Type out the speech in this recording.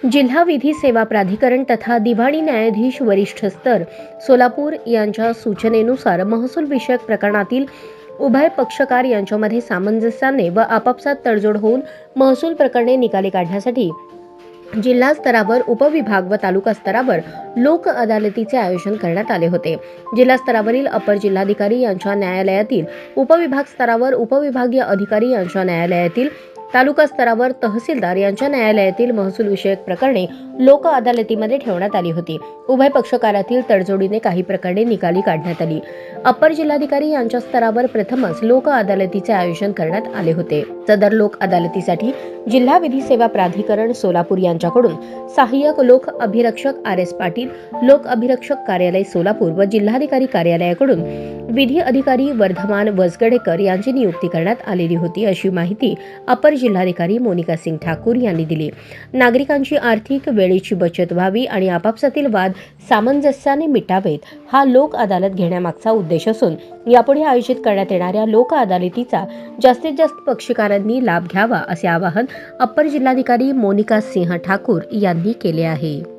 जिल्हा विधी सेवा प्राधिकरण तथा दिवाणी न्यायाधीश वरिष्ठ स्तर सोलापूर यांच्या सूचनेनुसार महसूल विषयक प्रकरणातील उभय पक्षकार यांच्यामध्ये सामंजस्याने व आपापसात तडजोड होऊन महसूल प्रकरणे निकाली काढण्यासाठी जिल्हा स्तरावर उपविभाग व तालुका स्तरावर लोक अदालतीचे आयोजन करण्यात आले होते। जिल्हा स्तरावरील अपर जिल्हाधिकारी यांच्या न्यायालयातील, उपविभाग स्तरावर उपविभागीय अधिकारी यांच्या न्यायालयातील, तालुका स्तरावर तहसीलदार यांच्या न्यायालयातील महसूल विषयक प्रकरणे लोक अदालतीमध्ये ठेवण्यात आली होती। उभय पक्षकारातील तडजोडीने काही प्रकरणे निकाली काढण्यात आली। अपर जिल्हाधिकारी यांच्या स्तरावर प्रथमच लोक अदालतीचे आयोजन करण्यात आले होते। सदर लोक अदालतीसाठी जिल्हा विधी सेवा प्राधिकरण सोलापूर यांच्याकडून सहाय्यक लोक अभिरक्षक RS पाटील, लोक अभिरक्षक कार्यालय सोलापूर व जिल्हाधिकारी कार्यालयाकडून विधी अधिकारी वर्धमान वसगडेकर यांची नियुक्ती करण्यात आलेली होती, अशी माहिती अपर जिल्हाधिकारी मोनिका सिंग ठाकूर यांनी दिली। नागरिकांची आर्थिक वेळेची बचत व्हावी आणि आपापसातील वाद सामंजस्याने मिटावेत, हा लोक अदालत घेण्यामागचा उद्देश असून यापुढे आयोजित करण्यात येणाऱ्या लोक अदालतीचा जास्तीत जास्त पक्षकारांनी लाभ घ्यावा, असे आवाहन अपर जिल्हाधिकारी मोनिका सिंह ठाकूर यांनी केले आहे।